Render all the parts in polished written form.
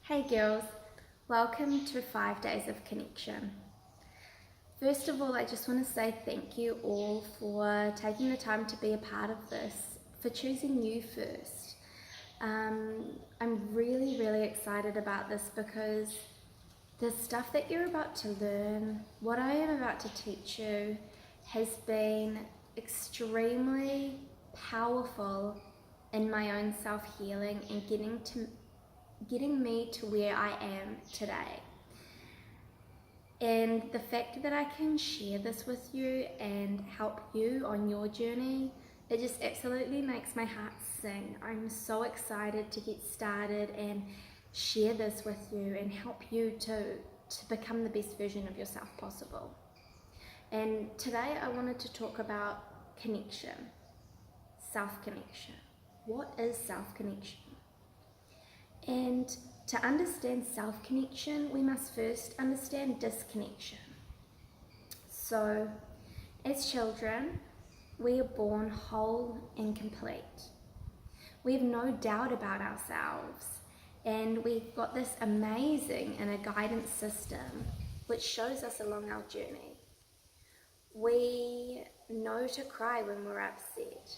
Hey girls, welcome to 5 Days of Connection. First of all, I just want to say thank you all for taking the time to be a part of this, for choosing you first. I'm really excited about this because the stuff that you're about to learn, what I am about to teach you, has been extremely powerful in my own self-healing and getting me to where I am today. And the fact that I can share this with you and help you on your journey, it just absolutely makes my heart sing. I'm so excited to get started and share this with you and help you to become the best version of yourself possible. And today I wanted to talk about connection, self-connection. What is self-connection? And to understand self-connection, we must first understand disconnection. So, as children, we are born whole and complete. We have no doubt about ourselves, and we've got this amazing inner guidance system which shows us along our journey. We know to cry when we're upset.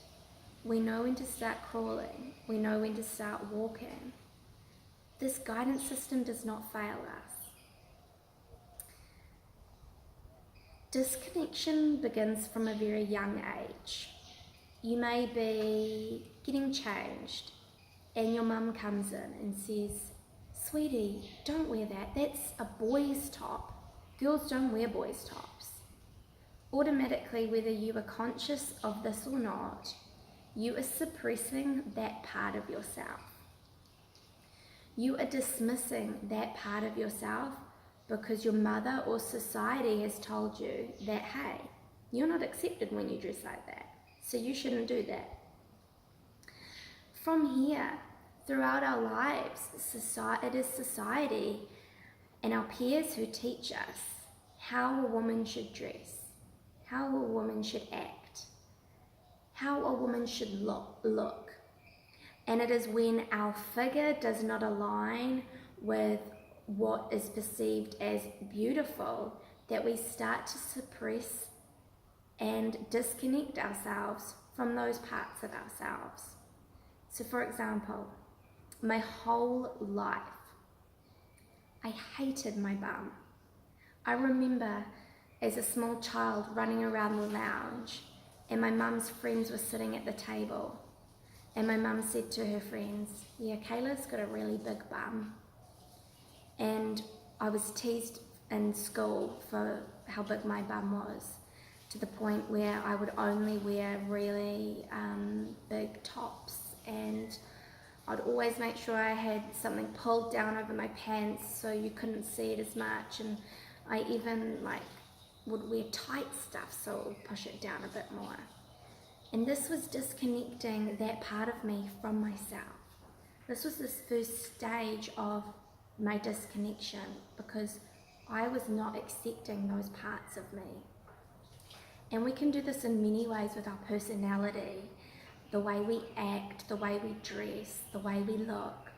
We know when to start crawling. We know when to start walking. This guidance system does not fail us. Disconnection begins from a very young age. You may be getting changed and your mum comes in and says, "Sweetie, don't wear that. That's a boy's top. Girls don't wear boys' tops." Automatically, whether you are conscious of this or not, you are suppressing that part of yourself. You are dismissing that part of yourself because your mother or society has told you that, hey, you're not accepted when you dress like that, so you shouldn't do that. From here, throughout our lives, it is society and our peers who teach us how a woman should dress, how a woman should act, how a woman should look. And it is when our figure does not align with what is perceived as beautiful that we start to suppress and disconnect ourselves from those parts of ourselves. So for example, my whole life, I hated my bum. I remember as a small child running around the lounge and my mum's friends were sitting at the table. And my mum said to her friends, "Yeah, Kayla's got a really big bum." And I was teased in school for how big my bum was, to the point where I would only wear really big tops, and I'd always make sure I had something pulled down over my pants so you couldn't see it as much, and I even would wear tight stuff so it would push it down a bit more. And this was disconnecting that part of me from myself. This was this first stage of my disconnection because I was not accepting those parts of me. And we can do this in many ways with our personality, the way we act, the way we dress, the way we look.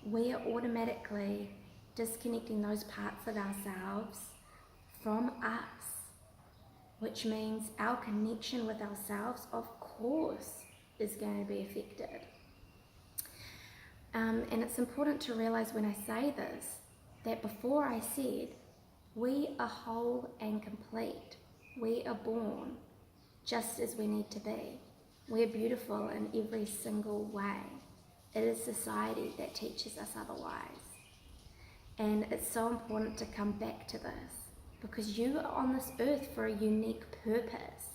We are automatically disconnecting those parts of ourselves from us, which means our connection with ourselves, of course, is going to be affected. And it's important to realize when I say this, that before I said, we are whole and complete. We are born just as we need to be. We're beautiful in every single way. It is society that teaches us otherwise. And it's so important to come back to this, because you are on this earth for a unique purpose.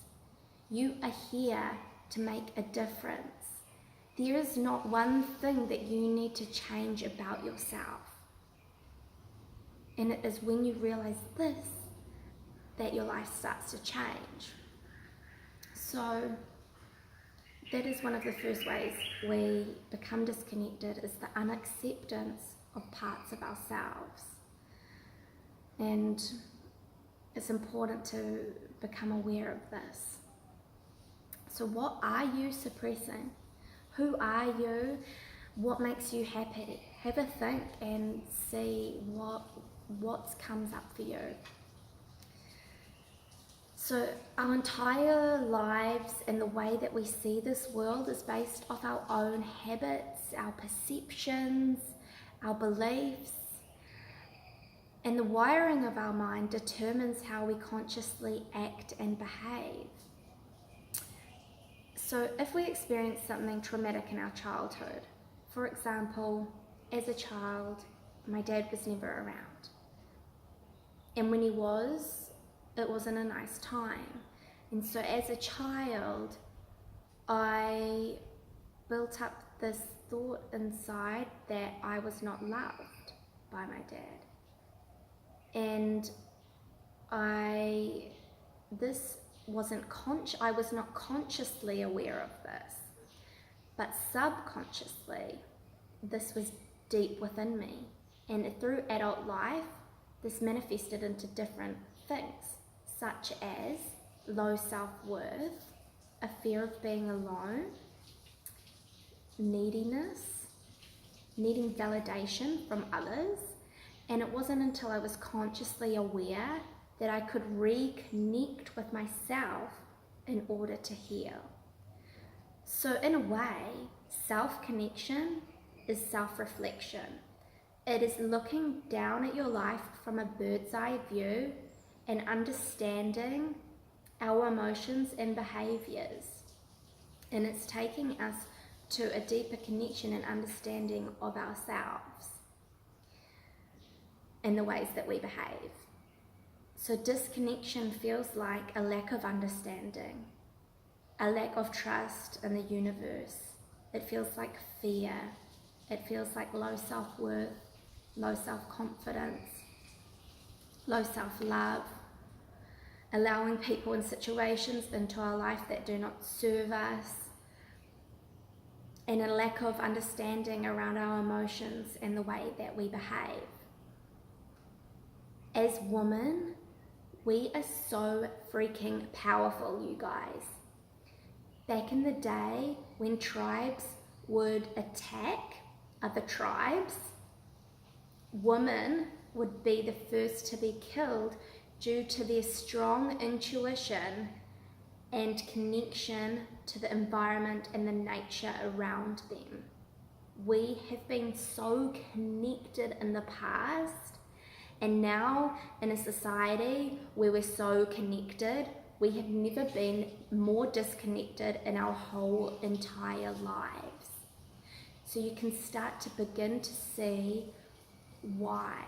You are here to make a difference. There is not one thing that you need to change about yourself. And it is when you realize this that your life starts to change. So that is one of the first ways we become disconnected, is the unacceptance of parts of ourselves. And it's important to become aware of this. So what are you suppressing? Who are you? What makes you happy? have a think and see what comes up for you. So our entire lives and the way that we see this world is based off our own habits, our perceptions, our beliefs, and the wiring of our mind determines how we consciously act and behave. So if we experience something traumatic in our childhood, for example, as a child, my dad was never around. And when he was, it wasn't a nice time. And so as a child, I built up this thought inside that I was not loved by my dad. And I was not consciously aware of this, but subconsciously, this was deep within me. And through adult life, this manifested into different things, such as low self-worth, a fear of being alone, neediness, needing validation from others. And it wasn't until I was consciously aware that I could reconnect with myself in order to heal. So in a way, self-connection is self-reflection. It is looking down at your life from a bird's eye view and understanding our emotions and behaviors. And it's taking us to a deeper connection and understanding of ourselves and the ways that we behave. So disconnection feels like a lack of understanding, a lack of trust in the universe. It feels like fear. It feels like low self-worth, low self-confidence, low self-love, allowing people and situations into our life that do not serve us, and a lack of understanding around our emotions and the way that we behave. As women, we are so freaking powerful, you guys. Back in the day, when tribes would attack other tribes, women would be the first to be killed due to their strong intuition and connection to the environment and the nature around them. We have been so connected in the past, and now in a society where we're so connected, we have never been more disconnected in our whole entire lives. So you can start to begin to see why.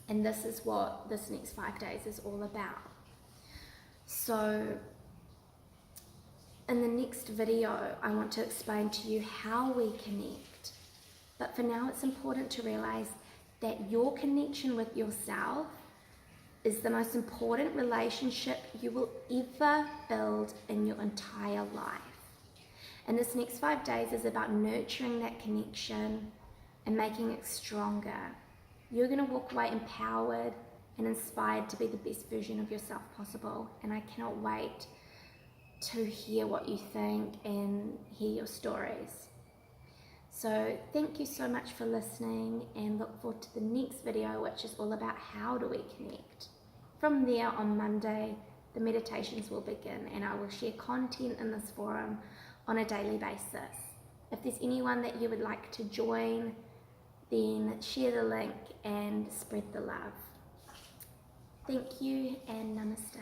And this is what this next 5 days is all about. So in the next video, I want to explain to you how we connect. But for now, it's important to realize that your connection with yourself is the most important relationship you will ever build in your entire life. And this next 5 days is about nurturing that connection and making it stronger. You're going to walk away empowered and inspired to be the best version of yourself possible. And I cannot wait to hear what you think and hear your stories. So thank you so much for listening, and look forward to the next video, which is all about how do we connect. From there, on Monday, the meditations will begin, and I will share content in this forum on a daily basis. If there's anyone that you would like to join, then share the link and spread the love. Thank you, and namaste.